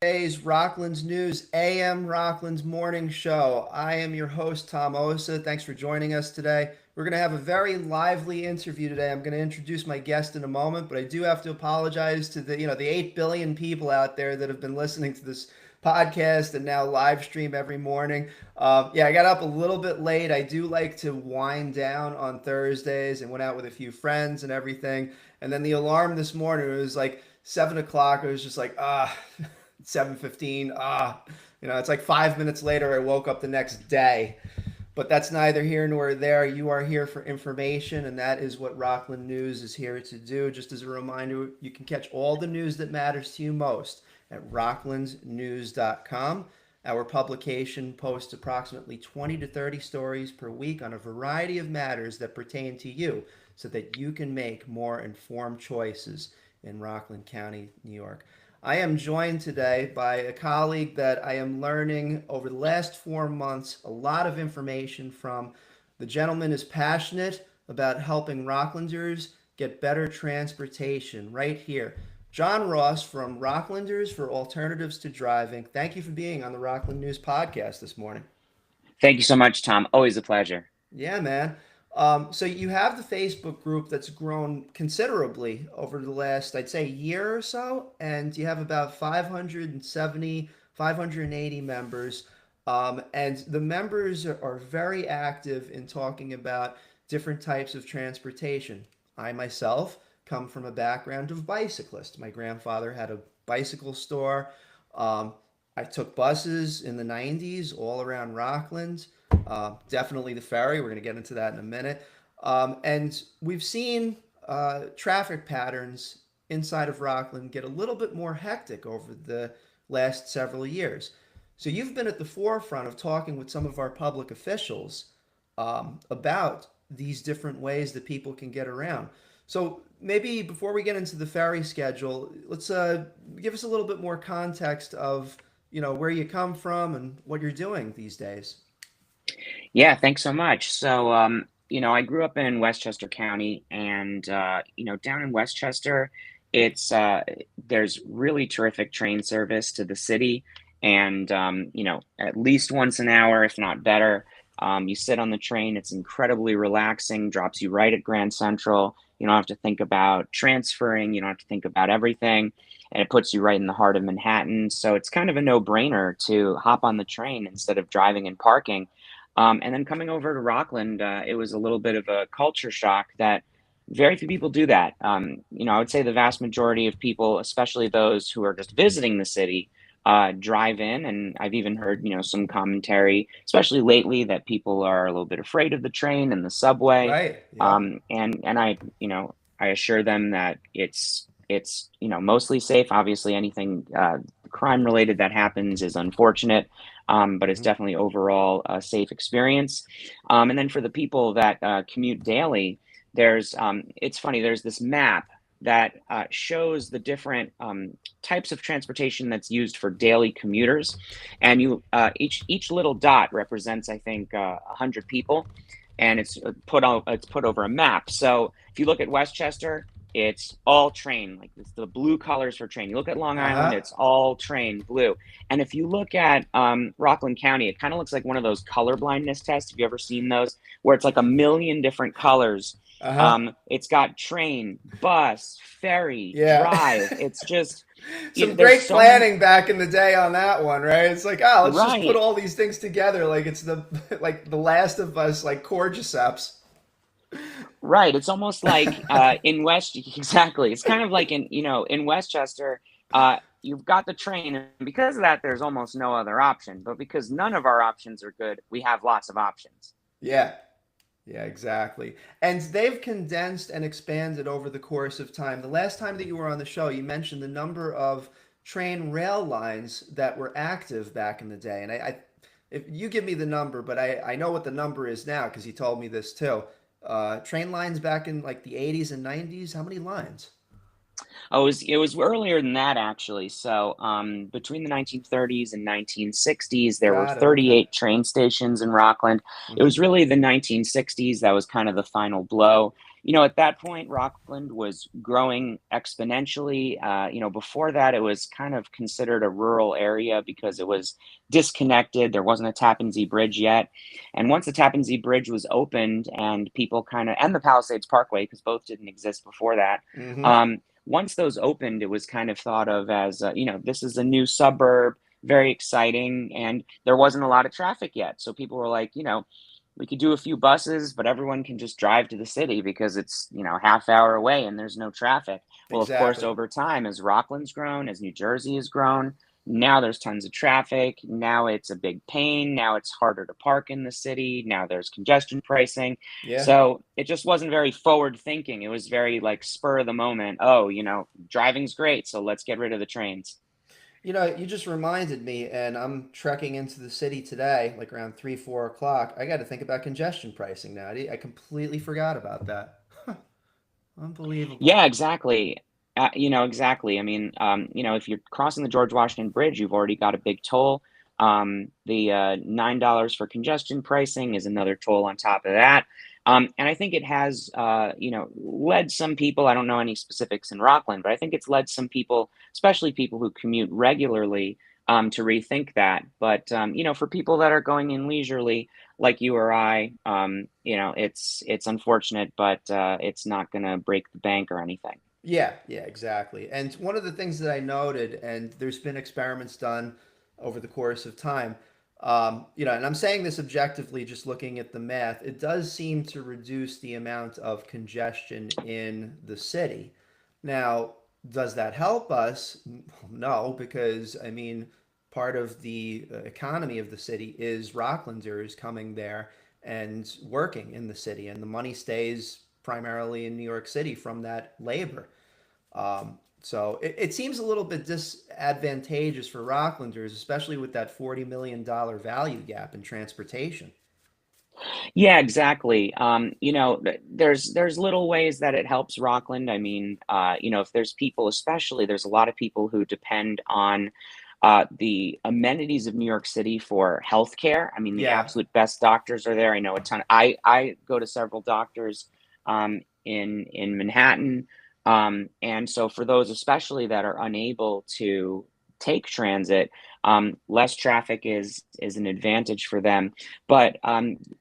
Today's Rockland's News AM Rockland's Morning Show. I am your host, Tom Osa. Thanks for joining us today. We're going to have a very lively interview today. I'm going to introduce my guest in a moment, but I do have to apologize to the 8 billion people out there that have been listening to this podcast and now live stream every morning. I got up a little bit late. I do like to wind down on Thursdays and went out with a few friends and everything. And then the alarm this morning, it was like 7 o'clock. I was just like, 7:15. It's like 5 minutes later. I woke up the next day, but that's neither here nor there. You are here for information, and that is what Rockland News is here to do. Just as a reminder, you can catch all the news that matters to you most at rocklandsnews.com. Our publication posts approximately 20 to 30 stories per week on a variety of matters that pertain to you so that you can make more informed choices in Rockland County, New York. I am joined today by a colleague that I am learning over the last 4 months a lot of information from. The gentleman is passionate about helping Rocklanders get better transportation right here. John Ross from Rocklanders for Alternatives to Driving. Thank you for being on the Rockland News podcast this morning. Thank you so much, Tom. Always a pleasure. Yeah, man. So you have the Facebook group that's grown considerably over the last, I'd say, year or so, and you have about 570, 580 members. And the members are very active in talking about different types of transportation. I myself come from a background of bicyclist. My grandfather had a bicycle store. Um, I took buses in the 90s all around Rockland. Definitely the ferry. We're going to get into that in a minute. And we've seen traffic patterns inside of Rockland get a little bit more hectic over the last several years. So you've been at the forefront of talking with some of our public officials about these different ways that people can get around. So maybe before we get into the ferry schedule, let's give us a little bit more context of where you come from and what you're doing these days. Yeah, thanks so much. I grew up in Westchester County, and down in Westchester, it's there's really terrific train service to the city, and at least once an hour, if not better. You sit on the train; it's incredibly relaxing. Drops you right at Grand Central. You don't have to think about transferring. You don't have to think about everything, and it puts you right in the heart of Manhattan. So it's kind of a no-brainer to hop on the train instead of driving and parking. And then coming over to Rockland, it was a little bit of a culture shock that very few people do that. I would say the vast majority of people, especially those who are just visiting the city, drive in. And I've even heard, some commentary, especially lately, that people are a little bit afraid of the train and the subway. Right. Yep. And I assure them that it's mostly safe. Obviously, anything crime related that happens is unfortunate, but it's Hmm. definitely overall a safe experience. And then for the people that commute daily, it's funny, there's this map that shows the different types of transportation that's used for daily commuters, and each little dot represents, I think, 100 people, and it's put over a map. So if you look at Westchester, it's all train, like it's the blue colors for train. You look at Long Uh Island, huh. it's all train, blue. And if you look at Rockland County, it kind of looks like one of those color blindness tests. Have you ever seen those? Where it's like a million different colors. Uh huh. It's got train, bus, ferry, Yeah. drive. It's just, Some there's great so many. planning back in the day on that one, right? It's like, let's just put Right. all these things together like it's the like the Last of Us, like cordyceps. Right. It's almost like in West, exactly. It's kind of like in Westchester, you've got the train, and because of that, there's almost no other option. But because none of our options are good, we have lots of options. Yeah. Yeah, exactly. And they've condensed and expanded over the course of time. The last time that you were on the show, you mentioned the number of train rail lines that were active back in the day. And if you give me the number, but I know what the number is now because you told me this too. Train lines back in like the 80s and 90s, how many lines? Oh, it was earlier than that, actually. So, between the 1930s and 1960s, there were Got it. Okay. 38 train stations in Rockland. It Hmm. was really the 1960s that was kind of the final blow. at that point, Rockland was growing exponentially. Before that, it was kind of considered a rural area because it was disconnected. There wasn't a Tappan Zee Bridge yet. And once the Tappan Zee Bridge was opened and people and the Palisades Parkway, because both didn't exist before that, Hmm. once those opened, it was kind of thought of as, this is a new suburb, very exciting. And there wasn't a lot of traffic yet. So people were like, we could do a few buses, but everyone can just drive to the city because it's, half hour away and there's no traffic. Well, of course, Exactly. over time, as Rockland's grown, as New Jersey has grown, now there's tons of traffic. Now it's a big pain. Now it's harder to park in the city. Now there's congestion pricing. Yeah. So it just wasn't very forward thinking. It was very like spur of the moment. Oh, driving's great. So let's get rid of the trains. You just reminded me, and I'm trekking into the city today, like around 3, 4 o'clock. I got to think about congestion pricing now. I completely forgot about that. Unbelievable. Yeah, exactly. Exactly. I mean, if you're crossing the George Washington Bridge, you've already got a big toll. The $9 for congestion pricing is another toll on top of that. And I think it has, led some people. I don't know any specifics in Rockland, but I think it's led some people, especially people who commute regularly, to rethink that. But for people that are going in leisurely, like you or I, it's unfortunate, but it's not going to break the bank or anything. Yeah, yeah, exactly. And one of the things that I noted, and there's been experiments done over the course of time, and I'm saying this objectively, just looking at the math, it does seem to reduce the amount of congestion in the city. Now, does that help us? No, because I mean, part of the economy of the city is Rocklanders coming there and working in the city, and the money stays primarily in New York City from that labor. So it seems a little bit disadvantageous for Rocklanders, especially with that $40 million value gap in transportation. Yeah, exactly. There's little ways that it helps Rockland. I mean, if there's people, especially, there's a lot of people who depend on the amenities of New York City for healthcare. I mean, the Yeah, absolute best doctors are there. I know a ton. I go to several doctors in Manhattan, and so for those especially that are unable to take transit, less traffic is an advantage for them. But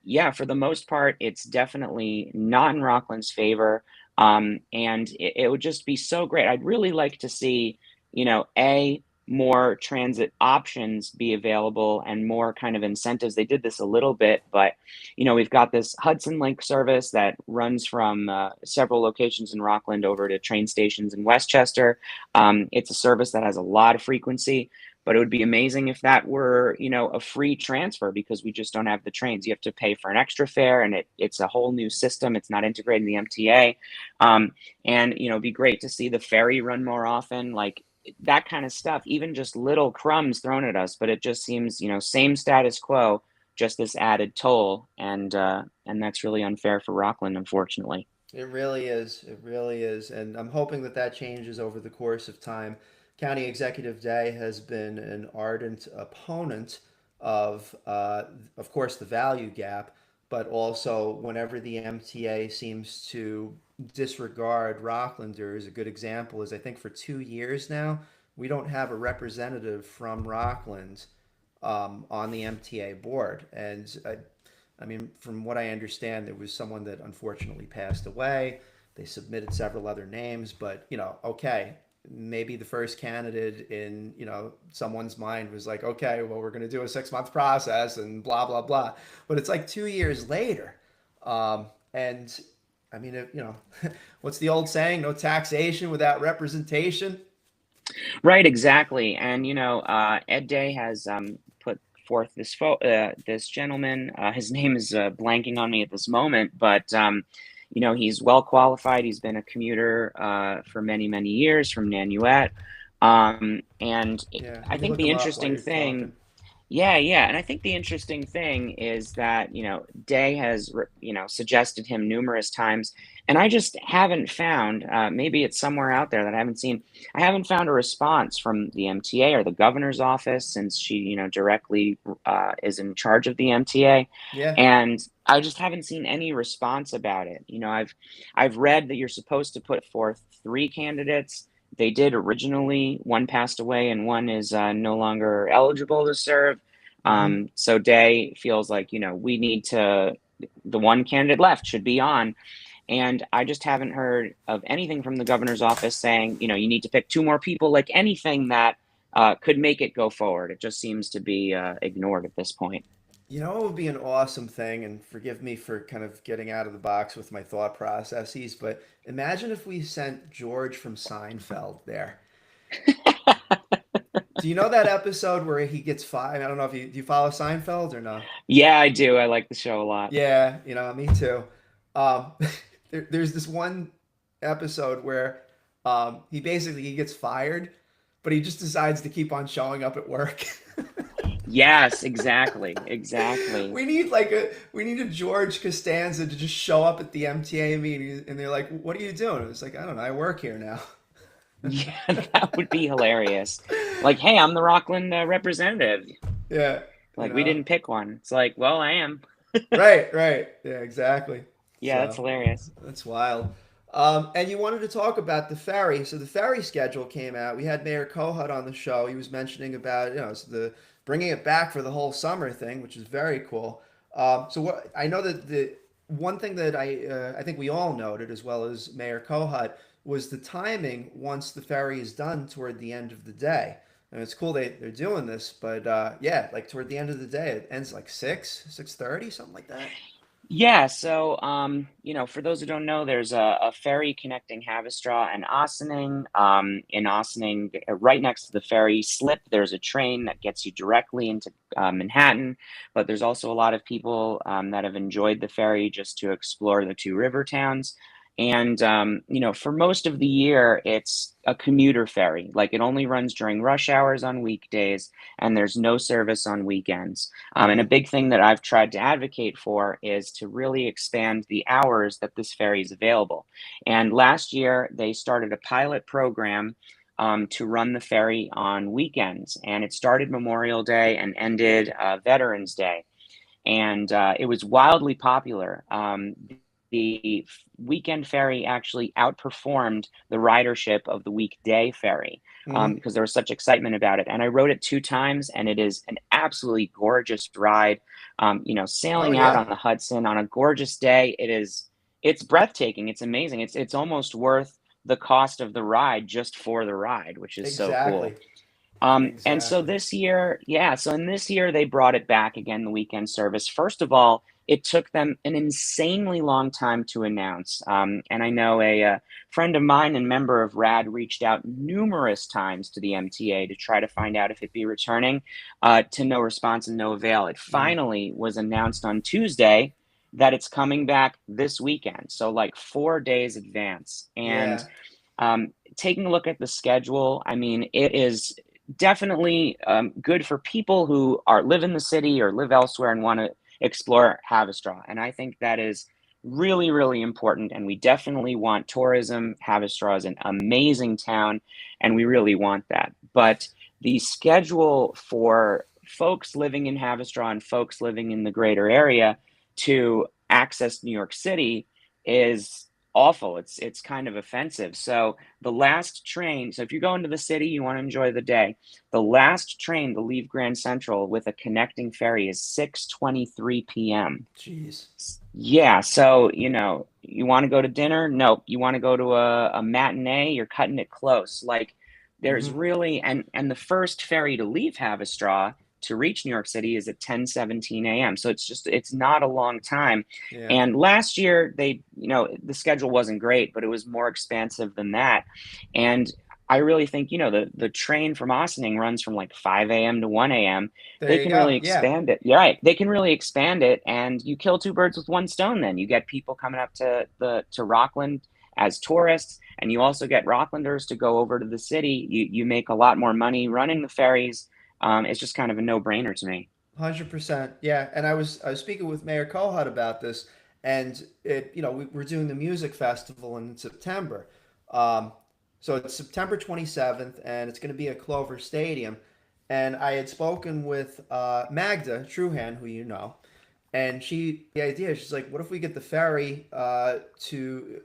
yeah, for the most part, it's definitely not in Rockland's favor. And it would just be so great. I'd really like to see, more transit options be available and more kind of incentives. They did this a little bit, but we've got this Hudson Link service that runs from several locations in Rockland over to train stations in Westchester. It's a service that has a lot of frequency, but it would be amazing if that were, a free transfer because we just don't have the trains. You have to pay for an extra fare, and it's a whole new system. It's not integrated in the MTA. And it'd be great to see the ferry run more often. Like that kind of stuff, even just little crumbs thrown at us, but it just seems, same status quo, just this added toll, and that's really unfair for Rockland, unfortunately. it really is. It really is. And I'm hoping that that changes over the course of time. County Executive Day has been an ardent opponent of course, the value gap, but also whenever the MTA seems to disregard Rocklanders, a good example is I think for 2 years now, we don't have a representative from Rockland on the MTA board. And I mean, from what I understand, there was someone that unfortunately passed away. They submitted several other names, but okay, maybe the first candidate in someone's mind was like, okay, well, we're going to do a 6 month process and blah blah blah. But it's like 2 years later, and I mean, what's the old saying? No taxation without representation. Right, exactly. And Ed Day has put forth this gentleman. His name is blanking on me at this moment, but he's well qualified. He's been a commuter for many, many years from Nanuet. And Yeah, I let me think look the him up while interesting you're thing, talking. Yeah, yeah, and I think the interesting thing is that, Day has, suggested him numerous times, and I just haven't found, maybe it's somewhere out there that I haven't seen. I haven't found a response from the MTA or the governor's office since she, directly is in charge of the MTA, Yeah. and I just haven't seen any response about it. I've read that you're supposed to put forth three candidates. They did originally. One passed away, and one is no longer eligible to serve. Hmm. So Day feels like, we need to, the one candidate left should be on. And I just haven't heard of anything from the governor's office saying, you need to pick two more people, like anything that could make it go forward. It just seems to be ignored at this point. You know, it would be an awesome thing, and forgive me for kind of getting out of the box with my thought processes, but imagine if we sent George from Seinfeld there. Do you know that episode where he gets fired? I don't know if you do you follow Seinfeld or no? Yeah, I do. I like the show a lot. Yeah, me too. Um, there's this one episode where he gets fired, but he just decides to keep on showing up at work. Yes, exactly. Exactly. We need a George Costanza to just show up at the MTA meeting, and they're like, "What are you doing?" It's like, I don't know, I work here now. Yeah, that would be hilarious. Like, hey, I'm the Rockland representative. Yeah, you Like, we know. didn't pick one. It's like, well, I am. Right, right. Yeah, exactly. Yeah, that's So hilarious. that's wild. And you wanted to talk about the ferry. So the ferry schedule came out. We had Mayor Kohut on the show. He was mentioning about, so the bringing it back for the whole summer thing, which is very cool. So what I know that the one thing that I think we all noted, as well as Mayor Kohut, was the timing once the ferry is done toward the end of the day. And it's cool they're doing this, but yeah, like toward the end of the day, it ends like 6:30, something like that. Yeah, so for those who don't know, there's a ferry connecting Havistraw and Ossining. In Ossining, right next to the ferry slip, there's a train that gets you directly into Manhattan. But there's also a lot of people that have enjoyed the ferry just to explore the two river towns. And for most of the year, it's a commuter ferry. Like it only runs during rush hours on weekdays, and there's no service on weekends. And a Hmm. big thing that I've tried to advocate for is to really expand the hours that this ferry is available. And last year, they started a pilot program to run the ferry on weekends. And it started Memorial Day and ended Veterans Day, and it was wildly popular. The weekend ferry actually outperformed the ridership of the weekday ferry Hmm. because there was such excitement about it. And I rode it two times, and it is an absolutely gorgeous ride. Oh Sailing out yeah, on the Hudson on a gorgeous day, it's breathtaking. It's amazing. It's almost worth the cost of the ride just for the ride, which is so cool. exactly, And so exactly. this year, yeah, so in this year they brought it back again, the weekend service. First of all, it took them an insanely long time to announce. And I know a friend of mine and member of RAD reached out numerous times to the MTA to try to find out if it'd be returning, to no response and no avail. It Mm. finally was announced on Tuesday that it's coming back this weekend. So, like 4 days advance. And Yeah, taking a look at the schedule, I mean, it is definitely good for people who live in the city or live elsewhere and want to explore Havistraw. And I think that is really, really important. And we definitely want tourism. Havistraw is an amazing town, and we really want that. But the schedule for folks living in Havistraw and folks living in the greater area to access New York City is awful. It's kind of offensive. So the last train, so if you go into the city, you want to enjoy the day, the last train to leave Grand Central with a connecting ferry is 6:23 p.m. jeez. Yeah, so you want to go to dinner? Nope. You want to go to a matinee? You're cutting it close. Like there's Hmm. really and the first ferry to leave Havistraw to reach New York City is at 10:17 a.m. So it's not a long time. Yeah. And last year the schedule wasn't great, but it was more expansive than that. And I really think, the train from Ossining runs from like 5 a.m. to 1 a.m. They There you can go. really Yeah. expand it. Yeah, right. They can really expand it, and you kill two birds with one stone. Then you get people coming up to Rockland as tourists, and you also get Rocklanders to go over to the city. You make a lot more money running the ferries, It's just kind of a no-brainer to me. 100%. Yeah, and I was speaking with Mayor Kohut about this, and we're doing the music festival in September. Um, so it's September 27th, and it's going to be at Clover Stadium. And I had spoken with Magda Truhan, who you know, and the idea, she's like, what if we get the ferry to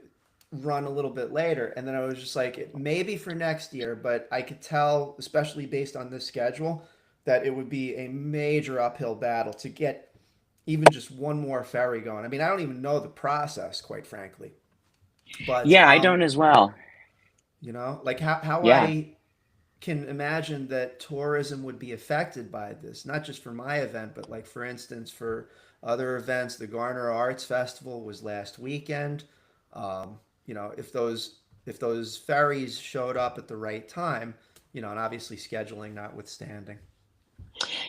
run a little bit later? And then I was just like, maybe for next year, but I could tell, especially based on this schedule, that it would be a major uphill battle to get even just one more ferry going. I mean, I don't even know the process, quite frankly. But Yeah, I don't as well. like how Yeah. I can imagine that tourism would be affected by this, not just for my event, but like for instance, for other events, the Garner Arts Festival was last weekend. If those ferries showed up at the right time, and obviously scheduling notwithstanding.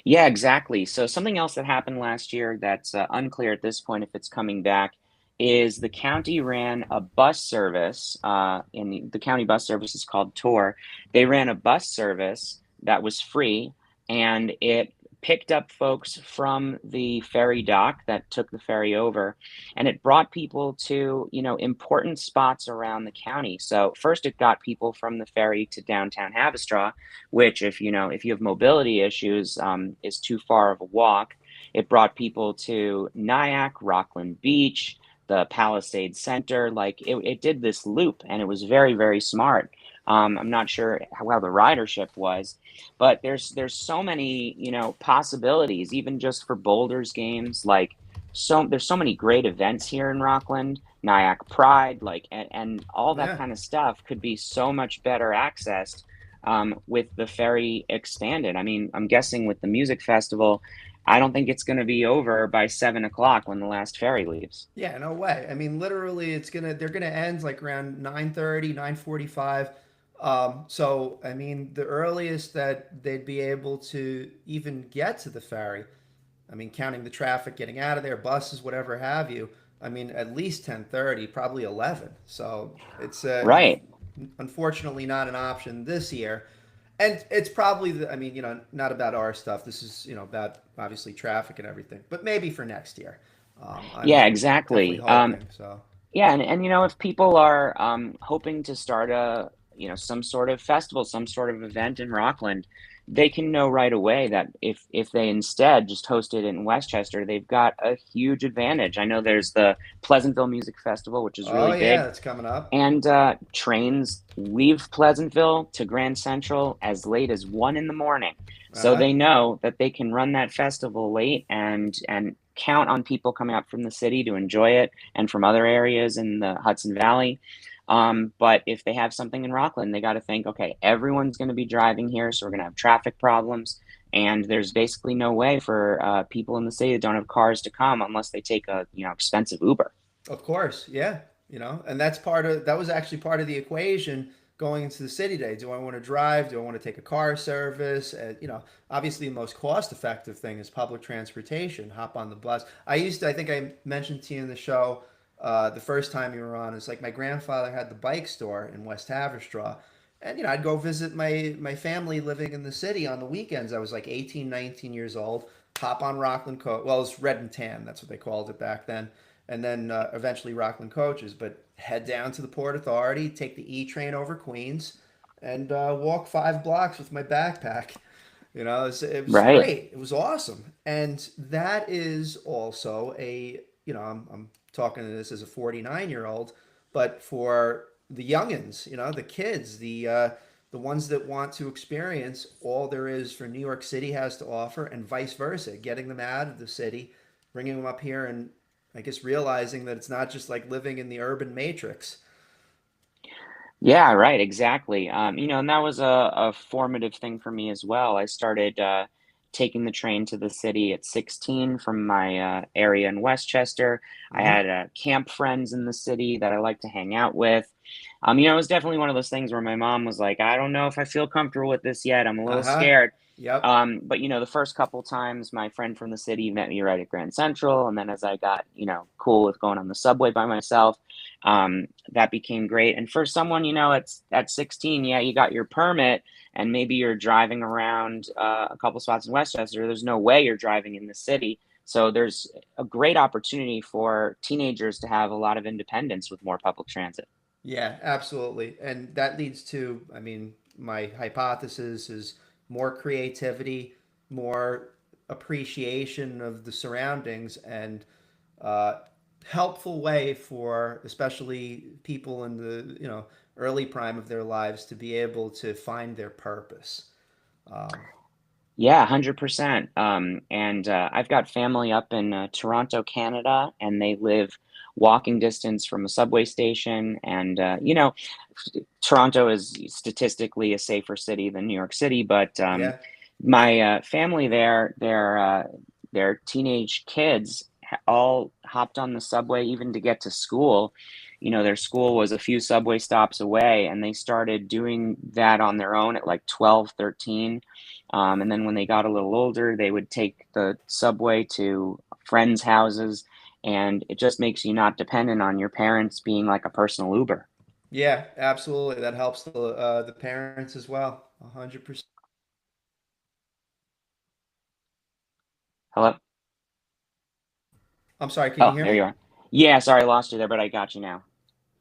Yeah, exactly. So something else that happened last year that's unclear at this point if it's coming back is the county ran a bus service, and the county bus service is called Tor. They ran a bus service that was free, and it picked up folks from the ferry dock that took the ferry over, and it brought people to, important spots around the county. So first it got people from the ferry to downtown Havistraw, which if you have mobility issues, is too far of a walk. It brought people to Nyack, Rockland Beach, the Palisades Center. Like it did this loop, and it was very, very smart. I'm not sure how well the ridership was, but there's so many possibilities, even just for Boulders games. Like there's so many great events here in Rockland, Nyack Pride, like and all that Yeah. kind of stuff could be so much better accessed with the ferry expanded. I mean, I'm guessing with the music festival, I don't think it's going to be over by 7 o'clock when the last ferry leaves. Yeah, no way. I mean, literally, they're gonna end like around 9:30, 9:45. So I mean, the earliest that they'd be able to even get to the ferry, I mean, counting the traffic getting out of there, buses, whatever have you. I mean, at least 10:30, probably 11. So it's Right. unfortunately not an option this year. And it's probably I mean, not about our stuff. This is, about obviously traffic and everything, but maybe for next year. I'm Yeah, definitely exactly. hoping so. Yeah, and if people are hoping to start some sort of festival, some sort of event in Rockland, they can know right away that if they instead just host it in Westchester, they've got a huge advantage. I know there's the Pleasantville Music Festival, which is Oh really yeah, big. that's coming up. And trains leave Pleasantville to Grand Central as late as 1 in the morning. So Uh-huh. they know that they can run that festival late and count on people coming up from the city to enjoy it and from other areas in the Hudson Valley. But if they have something in Rockland, they got to think, okay, everyone's going to be driving here, so we're going to have traffic problems. And there's basically no way for people in the city that don't have cars to come unless they take a expensive Uber. Of course, yeah. And that was actually part of the equation going into the city day. Do I want to drive? Do I want to take a car service? Obviously the most cost effective thing is public transportation. Hop on the bus. I think I mentioned to you in the show the first time you were on. It's like my grandfather had the bike store in West Haverstraw. And I'd go visit my family living in the city on the weekends. I was like 18, 19 years old. Hop on Rockland Coach. Well, it was Red and Tan. That's what they called it back then. And then eventually Rockland Coaches. But head down to the Port Authority, take the E train over Queens, and walk 5 blocks with my backpack. It was Right. great. It was awesome. And that is also I'm talking to this as a 49-year-old, but for the youngins, the kids, the ones that want to experience all there is for New York City has to offer, and vice versa, getting them out of the city, bringing them up here, and I guess realizing that it's not just like living in the urban matrix. Yeah, right, exactly. And that was a formative thing for me as well. I started taking the train to the city at 16 from my area in Westchester. I Hmm. had camp friends in the city that I like to hang out with. It was definitely one of those things where my mom was like, I don't know if I feel comfortable with this yet. I'm a Uh little huh. scared. Yep. But the first couple times, my friend from the city met me right at Grand Central, and then as I got cool with going on the subway by myself, That became great. And for someone, it's at 16, yeah, you got your permit and maybe you're driving around a couple spots in Westchester. There's no way you're driving in the city. So there's a great opportunity for teenagers to have a lot of independence with more public transit. Yeah, absolutely. And that leads to, I mean, my hypothesis is more creativity, more appreciation of the surroundings, and uh, helpful way for especially people in the, early prime of their lives to be able to find their purpose. Um, Yeah, 100%. And I've got family up in Toronto, Canada, and they live walking distance from a subway station. And, Toronto is statistically a safer city than New York City, but yeah, my family there, their teenage kids all hopped on the subway even to get to school. Their school was a few subway stops away, and they started doing that on their own at like 12, 13. And then when they got a little older, they would take the subway to friends' houses, and it just makes you not dependent on your parents being like a personal Uber. yeah, absolutely. That helps the parents as well. 100%. Hello? I'm sorry, can you Oh, hear there me? you are. Yeah, sorry, I lost you there, but I got you now.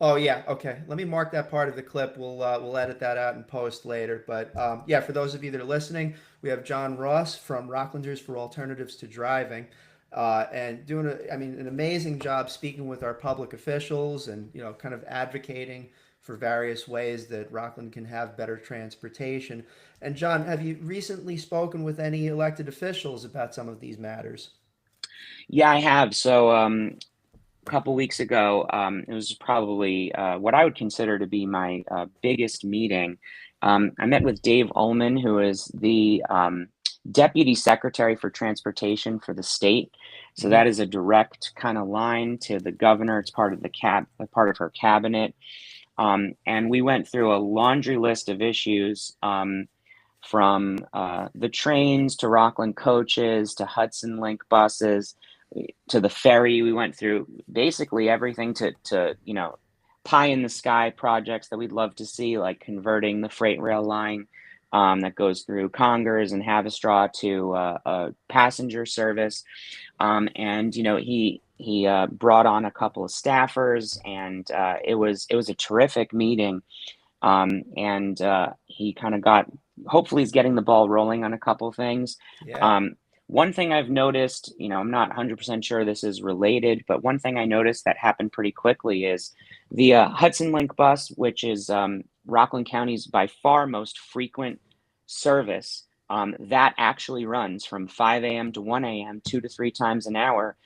Oh yeah, okay. Let me mark that part of the clip. We'll edit that out and post later. But yeah, for those of you that are listening, we have John Ross from Rocklanders for Alternatives to Driving, and doing I mean, an amazing job speaking with our public officials and kind of advocating for various ways that Rockland can have better transportation. And John, have you recently spoken with any elected officials about some of these matters? Yeah, I have. So, a couple weeks ago, it was probably what I would consider to be my biggest meeting. I met with Dave Ullman, who is the Deputy Secretary for Transportation for the state. So Hmm. that is a direct kind of line to the governor. It's part of the part of her cabinet. And we went through a laundry list of issues, from the trains to Rockland coaches to Hudson Link buses to the ferry. We went through basically everything to pie in the sky projects that we'd love to see, like converting the freight rail line that goes through Congers and Havistraw to a passenger service. And he brought on a couple of staffers, and it was a terrific meeting. And he kind of got, hopefully he's getting the ball rolling on a couple things. Yeah. um, One thing I've noticed, I'm not 100% sure this is related, but one thing I noticed that happened pretty quickly is the Hudson Link bus, which is Rockland County's by far most frequent service. That actually runs from 5 a.m. to 1 a.m., 2 to 3 times an hour,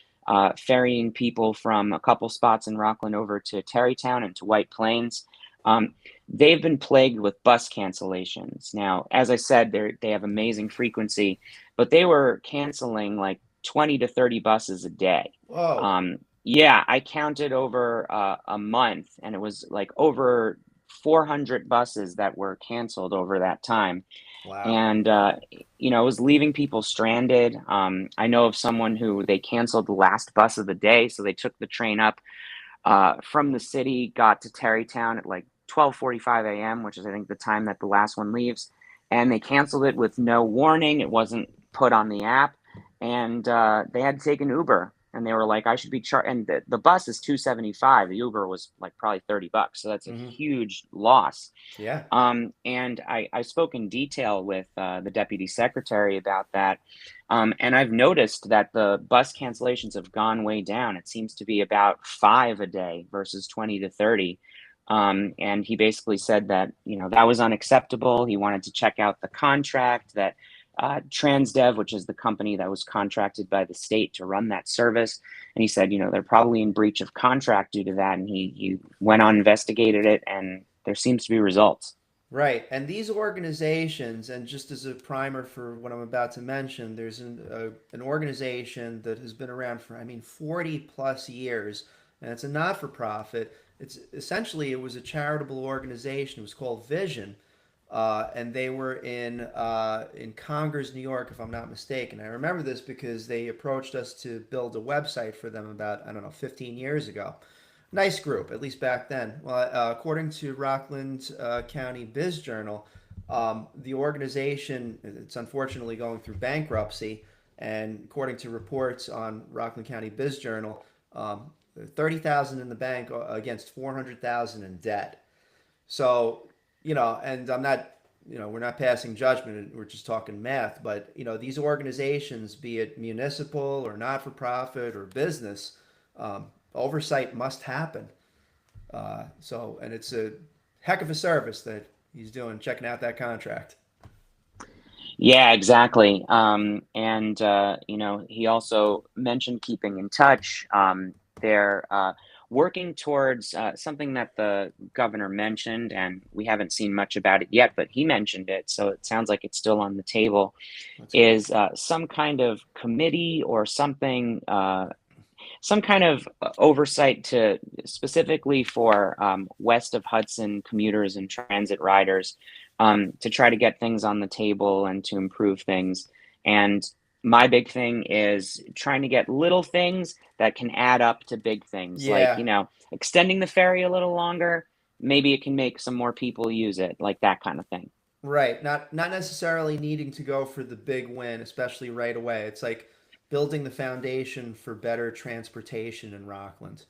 ferrying people from a couple spots in Rockland over to Terrytown and to White Plains. Um, they've been plagued with bus cancellations. Now, as I said, they have amazing frequency, but they were canceling like 20 to 30 buses a day. Whoa. Yeah, I counted over a month, and it was like over 400 buses that were canceled over that time. Wow. And it was leaving people stranded. I know of someone who they canceled the last bus of the day, so they took the train up from the city, got to Terrytown at like 12:45 a.m., which is I think the time that the last one leaves, and they canceled it with no warning. It wasn't put on the app, and they had to take an Uber. And they were like, "I should be charged." And the bus is 275. The Uber was like probably $30, so that's a Hmm. huge loss. Yeah. And I spoke in detail with the deputy secretary about that. And I've noticed that the bus cancellations have gone way down. It seems to be about five a day versus 20 to 30. And he basically said that, that was unacceptable. He wanted to check out the contract that Transdev, which is the company that was contracted by the state to run that service. And he said, they're probably in breach of contract due to that. And he went on, investigated it, and there seems to be results. Right. And these organizations, and just as a primer for what I'm about to mention, there's an organization that has been around for, I mean, 40 plus years, and it's a not for profit. It's essentially, it was a charitable organization. It was called Vision. And they were in Congers, New York, if I'm not mistaken. I remember this because they approached us to build a website for them about, I don't know, 15 years ago. Nice group, at least back then. Well, according to Rockland County Biz Journal, the organization it's unfortunately going through bankruptcy, and according to reports on Rockland County Biz Journal, 30,000 in the bank against 400,000 in debt. So, and I'm not, we're not passing judgment. We're just talking math. But, these organizations, be it municipal or not for profit or business, oversight must happen. And it's a heck of a service that he's doing, checking out that contract. Yeah, exactly. He also mentioned keeping in touch. They're working towards something that the governor mentioned, and we haven't seen much about it yet, but he mentioned it, so it sounds like it's still on the table, That's good. is some kind of committee or something, some kind of oversight to specifically for west of Hudson commuters and transit riders, to try to get things on the table and to improve things. And my big thing is trying to get little things that can add up to big things, like, Yeah, extending the ferry a little longer. Maybe it can make some more people use it, like that kind of thing. right. Not necessarily needing to go for the big win, especially right away. It's like building the foundation for better transportation in Rockland.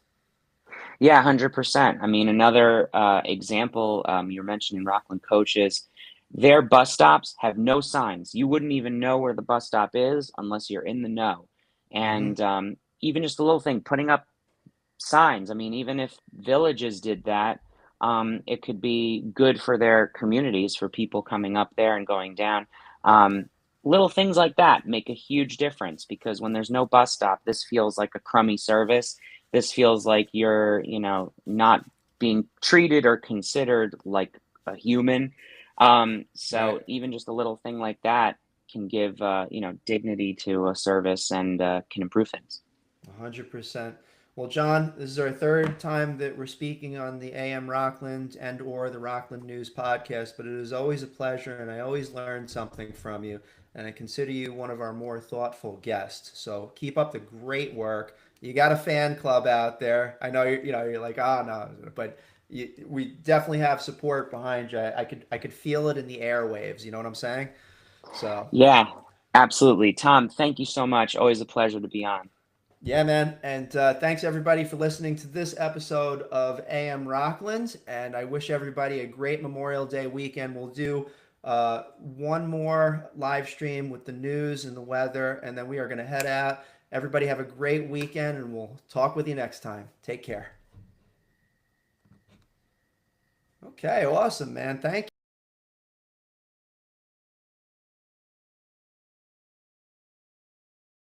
Yeah, 100%. I mean, another example, you're mentioning Rockland coaches, their bus stops have no signs. You wouldn't even know where the bus stop is unless you're in the know. Hmm. And even just a little thing, putting up signs. I mean, even if villages did that, it could be good for their communities, for people coming up there and going down. Um, Little things like that make a huge difference because when there's no bus stop, this feels like a crummy service. This feels like you're, not being treated or considered like a human. So Right. even just a little thing like that can give, dignity to a service and can improve things. 100%. Well, John, this is our third time that we're speaking on the AM Rockland and or the Rockland News podcast, but it is always a pleasure and I always learn something from you and I consider you one of our more thoughtful guests. So keep up the great work. You got a fan club out there. I know you're like, oh no, but we definitely have support behind you. I could feel it in the airwaves. You know what I'm saying? So Yeah, absolutely. Tom, thank you so much. Always a pleasure to be on. yeah, man. And thanks everybody for listening to this episode of AM Rockland. And I wish everybody a great Memorial Day weekend. We'll do one more live stream with the news and the weather, and then we are going to head out. Everybody have a great weekend, and we'll talk with you next time. Take care. Okay, awesome, man. Thank you.